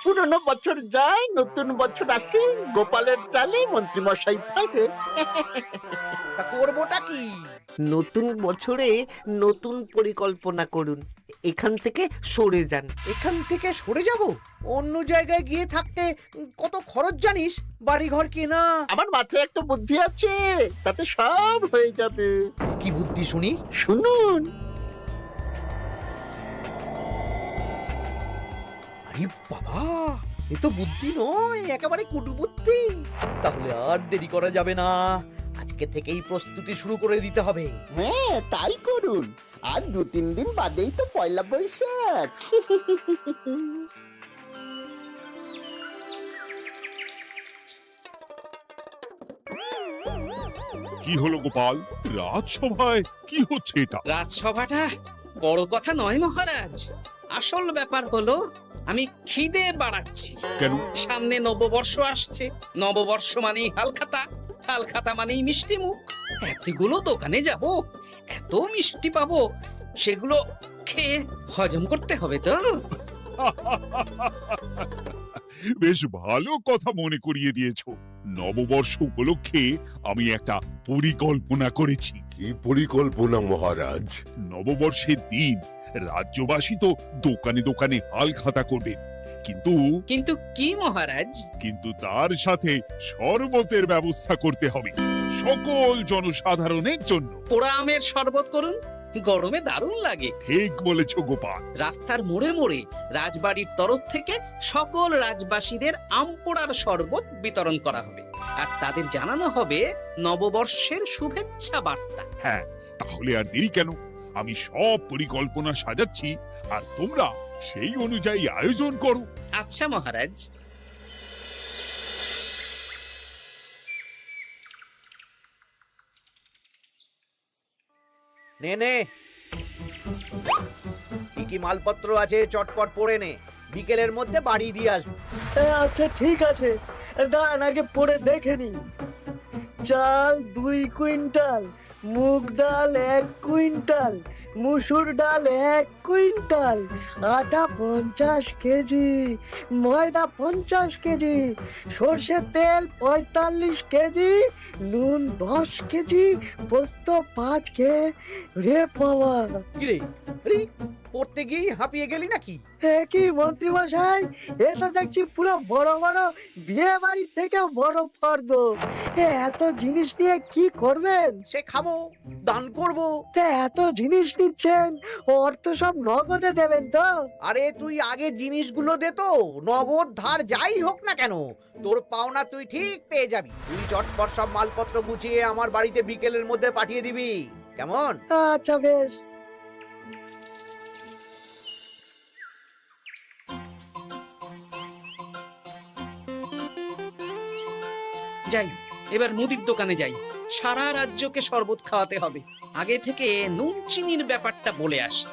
পুরনো বছর যায়, নতুন বছর আসে, গোপালের চালে মন্ত্রী মশাই ফেরে। তা করবোটা কি? নতুন বছরে নতুন পরিকল্পনা করুন, এখান থেকে সরে যান। এখান থেকে সরে যাব? অন্য জায়গায় গিয়ে থাকতে কত খরচ জানিস? বাড়িঘর কেনা। আমার মাথায় একটা বুদ্ধি আছে, তাতে সব হয়ে যাবে। কি বুদ্ধি শুনি? শুনুন। আরে বাবা, এ তো বুদ্ধি নয়, একেবারে কুটু বুদ্ধি। তাহলে আর দেরি করা যাবে না, আজকে থেকেই প্রস্তুতি শুরু করে দিতে হবে। হ্যাঁ, তাই করুন। আর 2-3 দিন বাদেই তো পয়লা বৈশাখ। কি হলো গোপাল, রাজসভায় কি হচ্ছে এটা? রাজসভাটা বড় কথা নয় মহারাজ, আসল ব্যাপার হলো আমি খিদে বাড়াচ্ছি। কেন? সামনে নববর্ষ আসছে, নববর্ষ মানেই হালখাতা, হালখাতা মানেই মিষ্টি মুখ। এতগুলো দোকানে যাব, এত মিষ্টি পাবো, সেগুলো খেয়ে হজম করতে হবে তো। বেশ ভালো কথা মনে করিয়ে দিয়েছো। নববর্ষ উপলক্ষে আমি একটা পরিকল্পনা করেছি। কি পরিকল্পনা মহারাজ? নববর্ষের দিন রাজ্যবাসী তো দোকানে দোকানে হাল খাতা করবে, কিন্তু কিন্তু কি মহারাজ? কিন্তু তার সাথে শরবতের ব্যবস্থা করতে হবে সকল জনসাধারণের জন্য। পোড়া আমের শরবত করুন, গরমে দারুণ লাগে। ঠিক বলেছ গোপাল। রাস্তার মোড়ে মোড়ে রাজবাড়ির তরফ থেকে সকল রাজবাসীদের আম পোড়ার শরবত বিতরণ করা হবে, আর তাদের জানানো হবে নববর্ষের শুভেচ্ছা বার্তা। হ্যাঁ, তাহলে আর দেরি কেন? আমি সব পরিকল্পনা সাজাচ্ছি, আর তোমরা সেই অনুযায়ী আয়োজন করো। আচ্ছা মহারাজ। নে নে, কি কি মালপত্র আছে চটপট পড়ে নে, বিকেলের মধ্যে বাড়ি দিয়ে আসবো। আচ্ছা ঠিক আছে, দাঁড়ান আগে পড়ে দেখে নি। চাল 2 কুইন্টাল, মুগ ডাল 1 কুইন্টাল, মুসুর ডাল 1 কুইন্টাল, আটা 50 কেজি, ময়দা 50 কেজি, সর্ষের তেল 45 কেজি, নুন 10 কেজি, পোস্ত 5 রে বাবা। কিরে, আরে পড়তে গিয়ে হাঁপিয়ে গেলি নাকি? কি মন্ত্রী মশাই, এটা দেখছি পুরো বড় বড় বিয়ে বাড়ির থেকেও বড় ফর্দ। এত জিনিস নিয়ে কি করবেন? সে খাবো, দান করব। এত জিনিস নিচ্ছেন, অর্থ সব নগদে দেবেন তো? আরে তুই আগে জিনিসগুলো দে তো, নগদ ধার যাই হোক না কেন, তোর পাওনা তুই ঠিক পেয়ে যাবি। তুই চটপট সব মালপত্র গুছিয়ে আমার বাড়িতে বিকেলের মধ্যে পাঠিয়ে দিবি, কেমন? আচ্ছা বেশ। যাই, এবার মুদির দোকানে যাই, সারা রাজ্যকে শরবত খাওয়াতে হবে। আগে থেকে নুন চিনির ব্যাপারটা বলে আসি।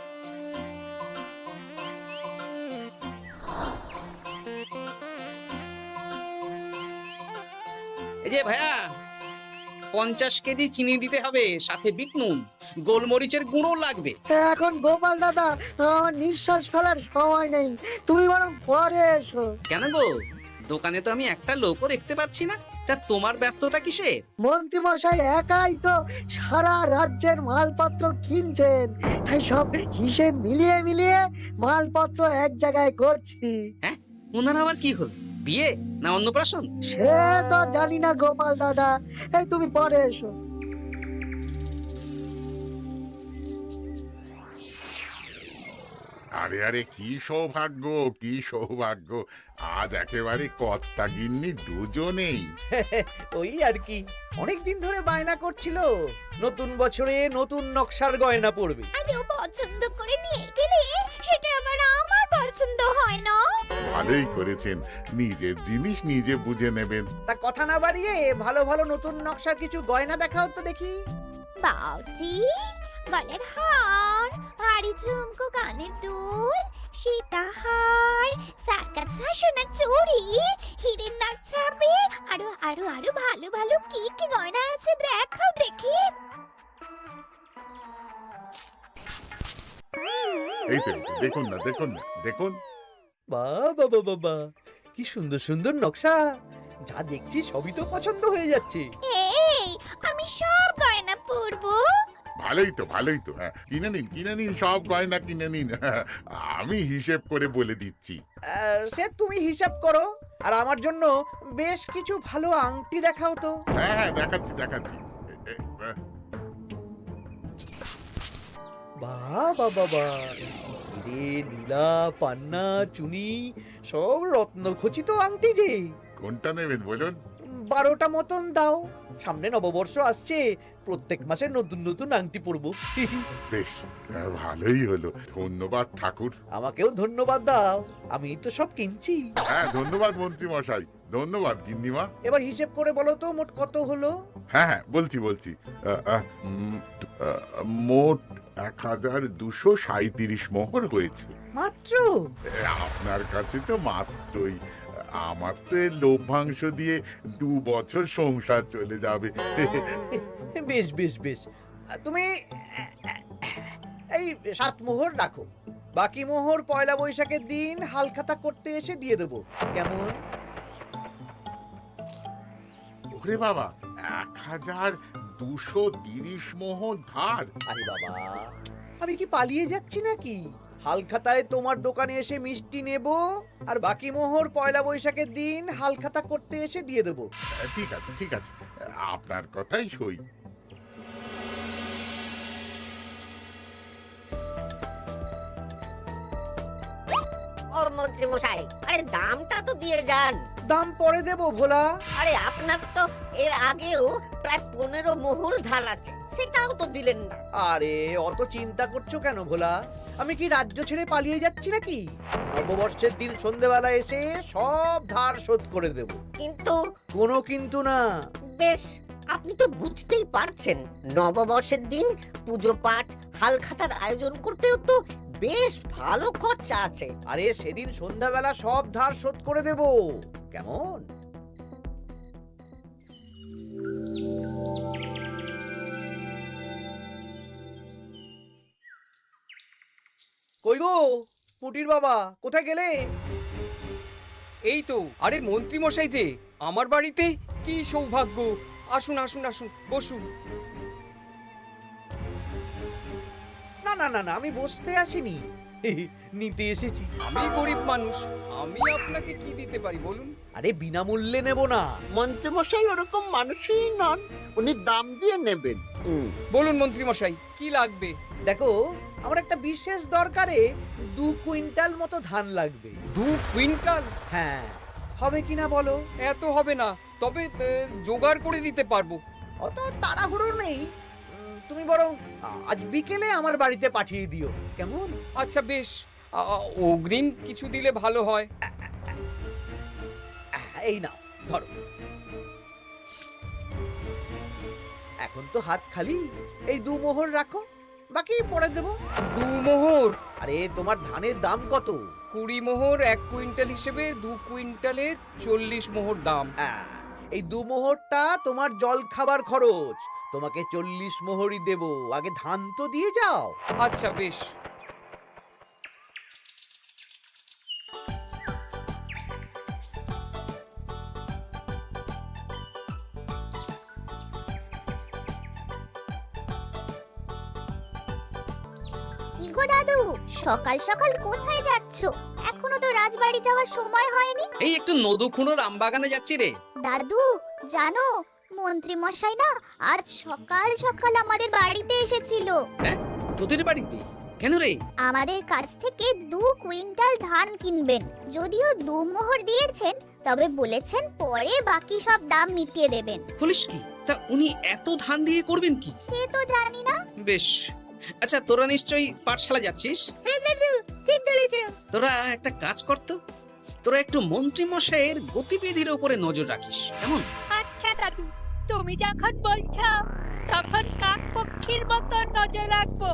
এই যে ভাইয়া, 50 কেজি চিনি দিতে হবে, সাথে বিট নুন, গোলমরিচের গুঁড়ো লাগবে। এখন গোপাল দাদা, আমার নিঃশ্বাস ফেলার সময় নেই, তুমি বরং পরে এসো। কেন গো, দোকানে তো আমি একটা লোকও দেখতে পাচ্ছি না, তা তোমার ব্যস্ততা কিসে? মন্ত্রী মশাই একাই তো সারা রাজ্যের মালপত্র কিনছেন, তাই সব হিসেব মিলিয়ে মিলিয়ে মালপত্র এক জায়গায় করছি। হ্যাঁ, ওনার আবার কি হল, বিয়ে না অন্নপ্রাশন? সে তো জানি না গোপাল দাদা, এই তুমি পরে এসো। আরে আরে, কি সৌভাগ্য, কি সৌভাগ্য! আজ একেবারে কর্তা গিন্নি দুজনেই। ওই আর কি, অনেকদিন ধরে বায়না করছিল নতুন বছরে নতুন নকশার গয়না পরবে। আর ও পছন্দ করে নিয়ে গেলে সেটা আবার আমার পছন্দ হয় না। ভালোই করেছেন, নিজের জিনিস নিজে বুঝে নেবেন। তা কথা না বাড়িয়ে ভালো ভালো নতুন নকশার কিছু গয়না দেখাও তো দেখি। বাউজি, গলার হার, হাড়ি ঝুমকো, কানের দুল, সীতাহার, চারকাছা সোনার চুড়ি, হীরের নাক ছাপে, আরো আরো আরো ভালো ভালো কি কি গয়না আছে দেখাও দেখি। এই তো, দেখুন না, দেখুন না, দেখুন। বাবা বাবা বাবা, কি সুন্দর সুন্দর নকশা, যা দেখছি সবই তো পছন্দ হয়ে যাচ্ছে। এই আমি সব গয়না পরবো। ভালোই তো হ্যাঁ, কিনে নিন সব গয়না কিনে নিন। আমি হিসেব করে বলে দিচ্ছি। সে তুমি হিসাব করো, আর আমার জন্য বেশ কিছু ভালো আংটি দেখাও তো। হ্যাঁ দেখাচ্ছি। বাবা বাবা, রে নীলা, পান্না, চুনি, সব রত্নখচিত আংটি যে। কোনটা নেবেন বলুন? 12টা মতন দাও, সামনে নববর্ষ আসছে, প্রত্যেক মাসে নতুন নতুন আংটি পরবো। বেশ, ভালোই হলো। ধন্যবাদ ঠাকুর। আমাকেও ধন্যবাদ দাও, আমি তো সব কিনছি। হ্যাঁ ধন্যবাদ মন্ত্রী মশাই, ধন্যবাদ গিন্নিমা। এবার হিসেব করে বলো তো মোট কত হলো। হ্যাঁ বলছি। মোট 1237 মোহর হয়েছে। মাত্র? আপনার কাছে তো মাত্রই। আমার তো এর লভ্যাংশ দিয়ে 2 বছর সংসার চলে যাবে। বেশ বেশ বেশ, তুমি এই 7 মোহর রাখো, বাকি মোহর পয়লা বৈশাখের দিন হালখাতা করতে এসে দিয়ে দেবো, কেমন? ওরে বাবা, 1230 মোহর ধার। আরে বাবা, আমি কি পালিয়ে যাচ্ছি নাকি? হালখাতায় তোমার দোকানে এসে মিষ্টি নেব, আর বাকি মোহর পয়লা বৈশাখের দিন হালখাতা করতে এসে দিয়ে দেবো। ঠিক আছে, আপনার কথাই সই। ও মন্ত্রী মশাই, আরে দামটা তো দিয়ে যান। দাম পরে দেবো ভোলা। আরে আপনার তো এর আগেও প্রায় 15 মোহর ধার আছে, সেটাও তো দিলেন না। আরে অত চিন্তা করছো কেন ভোলা? আমি কি রাজ্য ছেড়ে পালিয়ে যাচ্ছি নাকি? নববর্ষের দিন সন্ধেবেলা এসে সব ধার শোধ করে দেব। কিন্তু কোনো কিন্তু না। বেশ, আপনি তো বুঝতেই পারছেন, নববর্ষের দিন পুজো পাঠ হালখাতার আয়োজন করতেও তো বেশ ভালো খরচা আছে। আরে সেদিন সন্ধ্যাবেলা সব ধার শোধ করে দেব, কেমন? কই গো পুটির বাবা, কোথায় গেলে? এই তো, আরে মন্ত্রী মশাই যে আমার বাড়িতে, কি সৌভাগ্য! আসুন আসুন আসুন, বসুন। না না না না, আমি বসতে আসিনি, নিতে এসেছি। আমি গরিব মানুষ, আমি আপনাকে কি দিতে পারি বলুন? আরে বিনামূল্যে নেব না। মন্ত্রীমশাই ওরকম মানুষই নন, উনি দাম দিয়ে নেবেন। বলুন মন্ত্রী মশাই, কি লাগবে? দেখো, আমার একটা বিশেষ দরকারে 2 কুইন্টাল মতো ধান লাগবে। 2 কুইন্টাল? হ্যাঁ, হবে কিনা বলো? এত হবে না, তবে জোগাড় করে দিতে পারবো। অত তাড়াহুড়ো নেই, তুমি বরং আজ বিকেলে আমার বাড়িতে পাঠিয়ে দিও, কেমন? আচ্ছা বেশ, অগ্রিম কিছু দিলে ভালো হয়। এই নাও, ধরো। এখন তো হাত খালি, এই 2 মোহর রাখো, বাকি পরে দেবো। 2 মোহর? আরে তোমার ধানের দাম কত? 20 মোহর 1 কুইন্টাল হিসেবে 2 কুইন্টালের 40 মোহর দাম। এই 2 মোহরটা তোমার জল খাবার খরচ, তোমাকে 40 মোহরই দেব, আগে ধান তো দিয়ে যাও। আচ্ছা বেশ। কি গো দাদু, সকাল সকাল কোথায় যাচ্ছো? এখনো তো রাজবাড়ি যাওয়ার সময় হয়নি। এই একটু নদুখুনোর আমবাগানে যাচ্ছি রে। দাদু জানো, মন্ত্রী মশাই না আজ সকাল সকাল আমাদের বাড়িতে এসেছিল। হ্যাঁ, তোদের বাড়িতে? কেন রে? আমাদের কাছ থেকে 2 কুইন্টাল ধান কিনবেন। যদিও 2 মোহর দিয়েছেন, তবে বলেছেন পরে বাকি সব দাম মিটিয়ে দেবেন। বলিস কি? তা উনি এত ধান দিয়ে করবেন কি? সে তো জানি না। বেশ, আচ্ছা তোরা নিশ্চয়ই পাঠশালা যাচ্ছিস? হ্যাঁ দাদু, ঠিক ধরেছো। তোরা একটা কাজ করতো, তোরা একটু মন্ত্রী মশাইয়ের গতিবিধির উপরে নজর রাখিস, কেমন? আচ্ছা দাদু, তুমি যখন বলছো তখন কাক পক্ষীর মতো নজর রাখবো।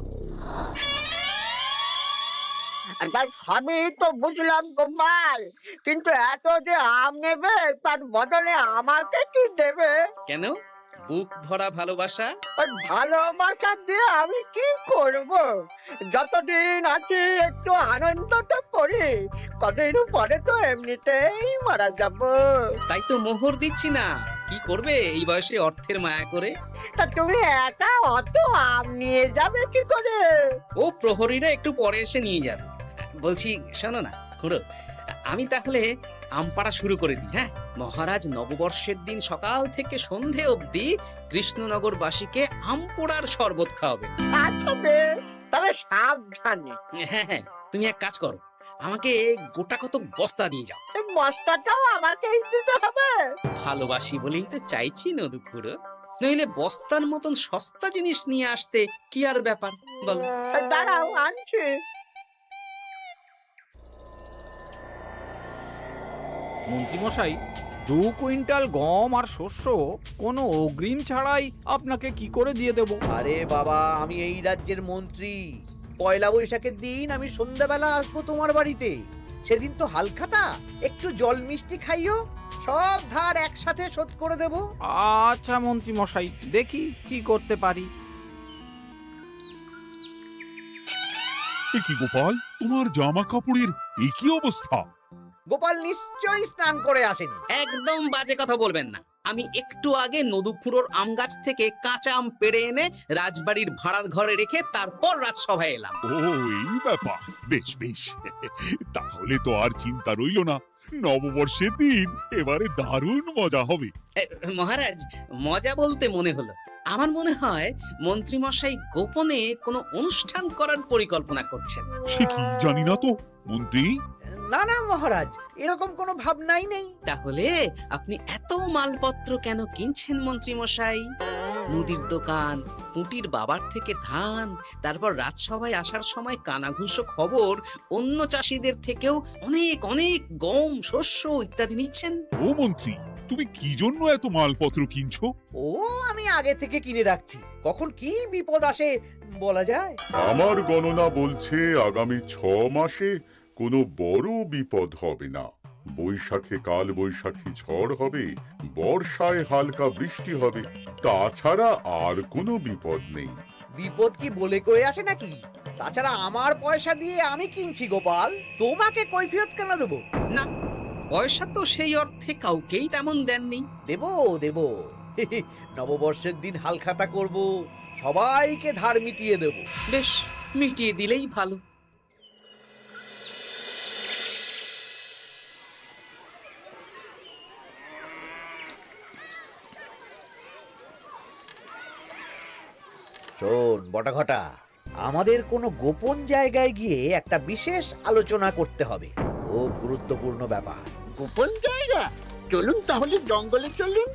তার সবই তো বুঝলাম গোপাল, কিন্তু এত যে আম নেবে তার বদলে আমাকে কি দেবে? কেন, বুক ভরা ভালোবাসা। আর ভালোবাসা দিয়ে আমি কি করব? যতদিন আছি একটু আনন্দটা করি, কদিন পরে তো এমনিতেই মারা যাব। তাই তো মোহর দিচ্ছি না, কি করবে এই বয়সে অর্থের মায়া করে? তা তুমি একা অত আম নিয়ে যাবে কি করে? ও প্রহরীরা একটু পরে এসে নিয়ে যাবে। বলছি শোনো না খুড়ো, আমি তাহলে আম পাড়া শুরু করে দিই। হ্যাঁ, মহারাজ নববর্ষের দিন সকাল থেকে সন্ধে অবধি কৃষ্ণনগরবাসীকে আম পোড়ার শরবত খাওয়াবেন। আচ্ছা বেশ, তবে সাবধানে। হ্যাঁ হ্যাঁ, তুমি এক কাজ করো, আমাকে গোটা কত বস্তা নিয়ে যাও। এই বস্তাটাও আমাকেই দিতে হবে? ভালোবাসি বলেই তো চাইছি নদু খুড়ো, নইলে বস্তার মতন সস্তা জিনিস নিয়ে আসতে কি আর ব্যাপার বলো? দাঁড়াও, আনছি। মন্ত্রীমশাই, 2 কুইন্টাল গম আর শস্য কোনো অগ্রিম ছাড়াই আপনাকে কি করে দিয়ে দেব? আরে বাবা, আমি এই রাজ্যের মন্ত্রী। পয়লা বৈশাখের দিন আমি সন্ধ্যাবেলা আসবো তোমার বাড়িতে। সেদিন তো হালখাতা, একটু জল মিষ্টি খাইও, সব ধার একসাথে শোধ করে দেব। আচ্ছা মন্ত্রীমশাই, দেখি কি করতে পারি। এ কি গোপাল, তোমার জামা কাপড়ের এই কি অবস্থা? গোপাল নিশ্চয়ই স্নান করে আসেনি। একদম বাজে কথা বলবেন না। আমি একটু আগে নদুখুড়োর আম গাছ থেকে কাঁচা আম পেড়ে এনে রাজবাড়ির ভাড়ার ঘরে রেখে তারপর রাজসভায় এলাম। ও এই ব্যাপার, বেশ বেশ, তাহলে তো আর চিন্তা রইলো না। নববর্ষের দিন এবারে দারুণ মজা হবে। মহারাজ, মজা বলতে মনে হলো, আমার মনে হয় মন্ত্রীমশাই গোপনে কোনো অনুষ্ঠান করার পরিকল্পনা করছেন। সে কি জানি না তো মন্ত্রী। না না মহারাজ, এরকম কোনো ভাবনাই নেই। তাহলে আপনি এত মালপত্র কেন কিনছেন মন্ত্রীমশাই? মুদির দোকান, পুঁটির বাবার থেকে ধান, তারপর রাজসভায় আসার সময় কানাঘুষো খবর অন্য চাষিদের থেকেও অনেক অনেক গম, শস্য ইত্যাদি নিচ্ছেন। ও মন্ত্রী, তুমি কি জন্য এত মালপত্র কিনছো? ও আমি আগে থেকে কিনে রাখছি, কখন কি বিপদ আসে বলা যায়। আমার গণনা বলছে আগামী 6 মাসে কোনো বড় বিপদ হবে না। বৈশাখে কাল বৈশাখী ঝড় হবে, বর্ষায় হালকা বৃষ্টি হবে, তাছাড়া আর কোনো বিপদ নেই। বিপদ কি বলে কয়ে আসে নাকি? তাছাড়া আমার পয়সা দিয়ে আমি কিনছি গোপাল, তোমাকে কৈফিয়ত কেন দেবো? না, পয়সা তো সেই অর্থে কাউকেই তেমন দেননি। দেবো দেবো, নববর্ষের দিন হালখাতা করব, সবাইকে ধার মিটিয়ে দেব। বেশ, মিটিয়ে দিলেই ভালো। শোন বটাঘটা, আমাদের কোনো গোপন জায়গায় গিয়ে একটা বিশেষ আলোচনা করতে হবে, খুব গুরুত্বপূর্ণ ব্যাপার। গোপন জায়গা? চলুন তাহলে জঙ্গলে চলুন।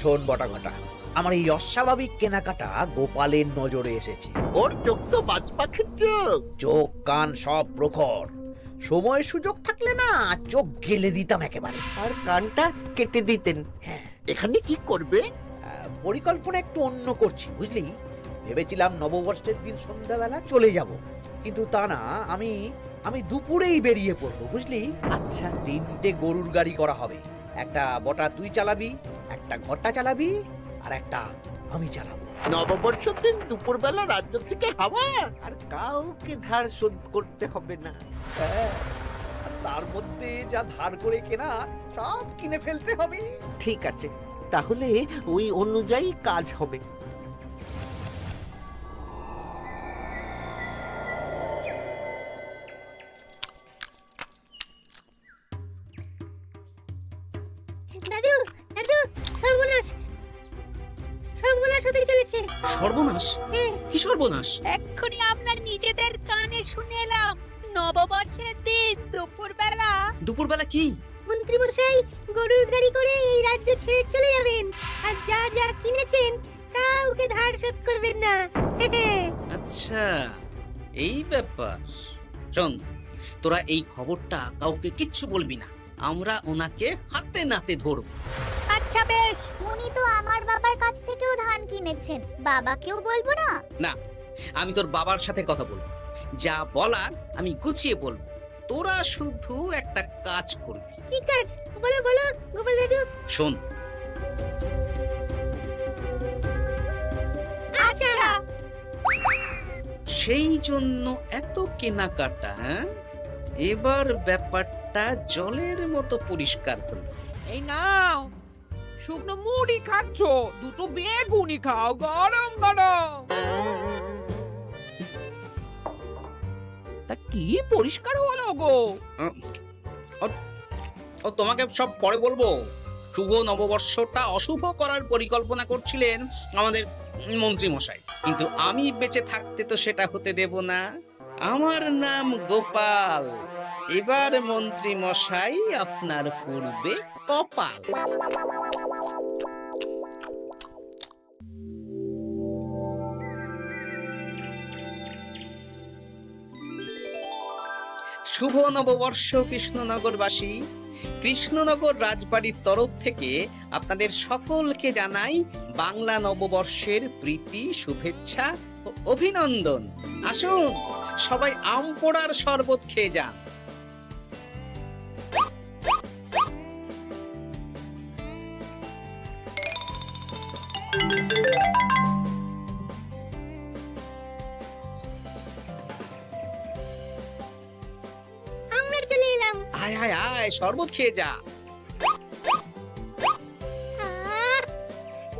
শোন বটাঘটা, আমার এই অস্বাভাবিক কেনাকাটা গোপালের নজরে এসেছে। ওর চোখ তো বাজ পাখির চোখ। চোখ কান সব প্রখর, সময় সুযোগ থাকলে না চোখ গেলে দিতাম একেবারে। আর কানটা কেটে দিতেন। হ্যাঁ, এখানে কি করবে? পরিকল্পনা একটু অন্য করছি বুঝলি। ভেবেছিলাম নববর্ষের দিন সন্ধ্যাবেলা চলে যাব, কিন্তু তা না, আমি দুপুরেই বেরিয়ে পড়বো বুঝলি। আচ্ছা, 3টে গরুর গাড়ি করা হবে, একটা বটা তুই চালাবি, একটা ঘটা চালাবি, আর একটা আমি চালাবো। নববর্ষের দিন দুপুরবেলা রাজ্য থেকে হাওয়া? আর কাউকে ধার শোধ করতে হবে না। হ্যাঁ, আর তার মধ্যে যা ধার করে কেনা সব কিনে ফেলতে হবে। ঠিক আছে, তাহলে ওই অনুযায়ী কাজ হবে। দাদু, দাদু, সর্বনাশ, সর্বনাশ হতে চলেছে। সর্বনাশ? কি সর্বনাশ? এক্ষুনি আপনার নিজেদের কানে শুনে এলাম, নববর্ষের দিন দুপুরবেলা। দুপুরবেলা কি? মন্ত্রী মশাই গরুর গাড়ি করে এই রাজ্য ছেড়ে চলে যাবেন, আর যা যা কিনেছেন কাউকে ধার শোধ করবেন না। আচ্ছা, এই ব্যাপার। শোন, তোরা এই খবরটা কাউকে কিচ্ছু বলবি না, আমরা ওনাকে হাতে নাতে ধরব। আচ্ছা বেশ। উনি তো আমার বাবার কাছ থেকেও ধান কিনেছেন, বাবাকেও বলবো না? না, আমি তোর বাবার সাথে কথা বলবো। যা বলার আমি গুছিয়ে বলবো, তোরা শুধু একটা কাজ করবি। কি কাজ? বলো বলো গোপাল দাদু। শোন, আচ্ছা। সেই জন্য এত কেনাকাটা, হ্যাঁ? এবার ব্যাপারটা জলের মতো পরিষ্কার হলো। এই নাও, শুকনো মুড়ি খাচ্ছ, দুটো বেগুনি খাও গরম গরম। তা কি পরিষ্কার হলো গো? ও তোমাকে সব পরে বলবো। শুভ নববর্ষটা অশুভ করার পরিকল্পনা করছিলেন আমাদের মন্ত্রী মশাই, কিন্তু আমি বেঁচে থাকতে তো সেটা হতে দেব না। আমার নাম গোপাল, এবার মন্ত্রী মশাই আপনার পূর্বে কপাল। শুভ নববর্ষ কৃষ্ণনগরবাসী। কৃষ্ণনগর রাজবাড়ির তরফ থেকে আপনাদের সকলকে জানাই বাংলা নববর্ষের প্রীতি, শুভেচ্ছা ও অভিনন্দন। আসুন সবাই আম পোড়ার শরবত খেয়ে যান। আমরা চলে এলাম। আয় আয় আয়, শরবত খেয়ে যা।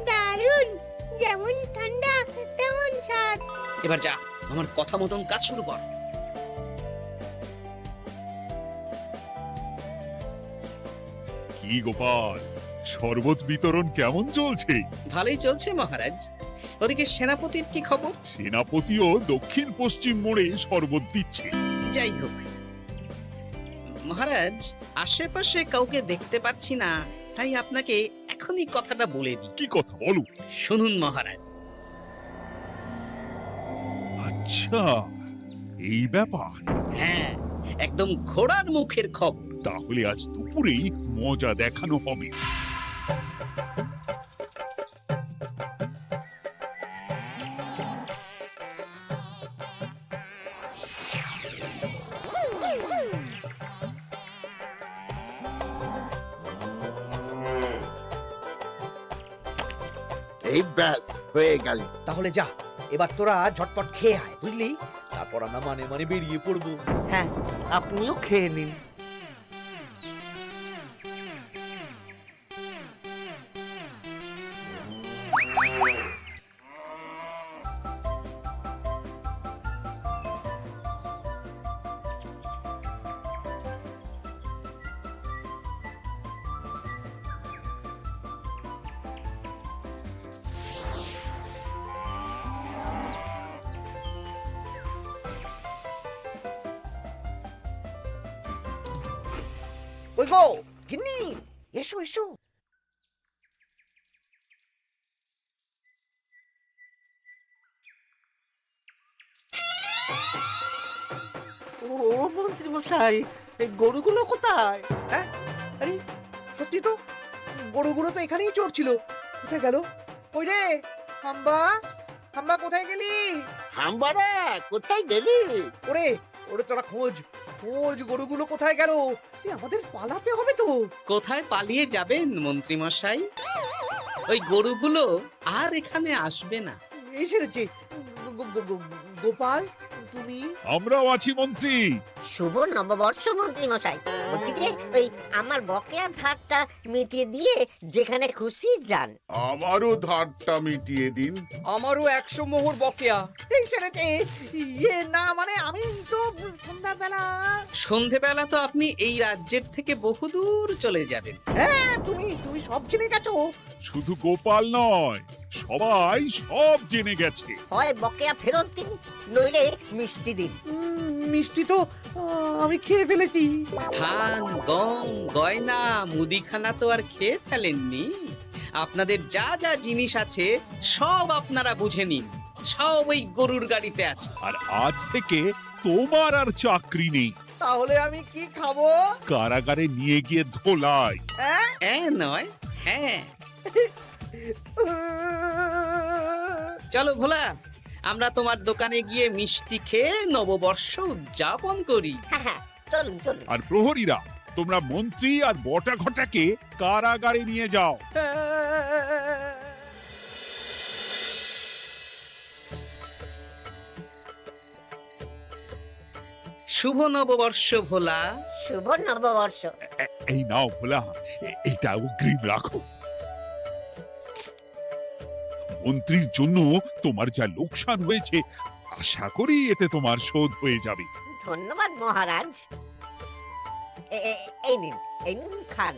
দারুণ, যেমন ঠান্ডা তেমন স্বাদ। এবার যা, আমার কথা মতন কাজ শুরু কর। কি গোপাল, শরবত বিতরণ কেমন চলছে? ভালোই চলছে মহারাজ। ওদিকে সেনাপতির কি খবর? সেনাপতিও দক্ষিণ পশ্চিম মোড়ে শরবত দিচ্ছে। যাই হোক মহারাজ, আশেপাশে কাউকে দেখতে পাচ্ছি না, তাই আপনাকে এখনই কথাটা বলে দিই। কি কথা বলো? শুনুন মহারাজ। আচ্ছা, এই ব্যাপার। হ্যাঁ, একদম ঘোড়ার মুখের খবর। তাহলে আজ দুপুরেই মজা দেখানো হবে। এই ব্যাস হয়ে গেল। তাহলে যা, এবার তোরা ঝটপট খেয়ে আয়, বুঝলি? তারপর আমরা মানে মানে বেরিয়ে পড়বো। হ্যাঁ, আপনিও খেয়ে নিন। ওই গো গিন্নি, এসো এসো। ও মন্ত্রী মশাই, এই গরুগুলো কোথায়? হ্যাঁ, আরে সত্যি তো, গরুগুলো তো এখানেই চড়ছিল। কোথায় গেল? ওই রে হাম্বা, হাম্বা কোথায় গেলি? হাম্বারা কোথায় গেলি? ওরে ওরে, তোরা খোঁজ খোঁজ, গরুগুলো কোথায় গেল? আমাদের পালাতে হবে তো। কোথায় পালিয়ে যাবেন মন্ত্রী মশাই? ওই গরুগুলো আর এখানে আসবে না। এই সেরেছে। গোপাল, তুমি? আমরাও আছি মন্ত্রী। শুভ নববর্ষ মন্ত্রী মশাই। বলছি যে ওই আমার বকেয়া ধারটা মিটিয়ে দিয়ে যেখানে খুশি যান। আমারও ধারটা মিটিয়ে দিন। আমারও 100 মোহর বকেয়া। এই সেরেছে। ইয়ে না, মানে আমি তো সন্ধ্যাবেলা। সন্ধেবেলা তো আপনি এই রাজ্যের থেকে বহুদূর চলে যাবেন। হ্যাঁ, তুমি তুমি সব জেনে গেছো। শুধু গোপাল নয়, সবাই সব জেনে গেছে। হয় বকেয়া ফেরত দিন, নইলে মিষ্টি দিন। মিষ্টি তো আমি খেয়ে ফেলেছি। ধান, গম, গয়না, মুদিখানা তো আর খেয়ে ফেলেননি। আপনাদের যা যা জিনিস আছে সব আপনারা বুঝে নিন। সব ওই গরুর গাড়িতে আছে। আর আজ থেকে তোমার আর চাকরি নেই। তাহলে আমি কি খাবো? কারাগারে নিয়ে গিয়ে ধোলাই। হ্যাঁ নয়, হ্যাঁ। চলো ভোলা, আমরা তোমার দোকানে গিয়ে মিষ্টি খেয়ে নববর্ষ উদযাপন করি। হ্যাঁ হ্যাঁ, চলুন চলুন। আর প্রহরীরা, তোমরা মন্ত্রী আর বটা ঘটাকে কারাগারে নিয়ে যাও। শুভ নববর্ষ ভোলা। শুভ নববর্ষ। এই নাও ভোলা, এটা অগ্রিম রাখো। মন্ত্রীর জন্য তোমার যা লোকসান হয়েছে, আশা করি এতে তোমার শোধ হয়ে যাবে। ধন্যবাদ মহারাজ। এই নিন খান।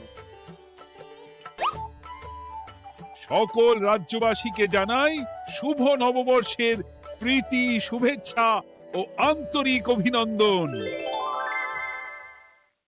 সকল রাজ্যবাসীকে জানাই শুভ নববর্ষের প্রীতি, শুভেচ্ছা ও আন্তরিক অভিনন্দন।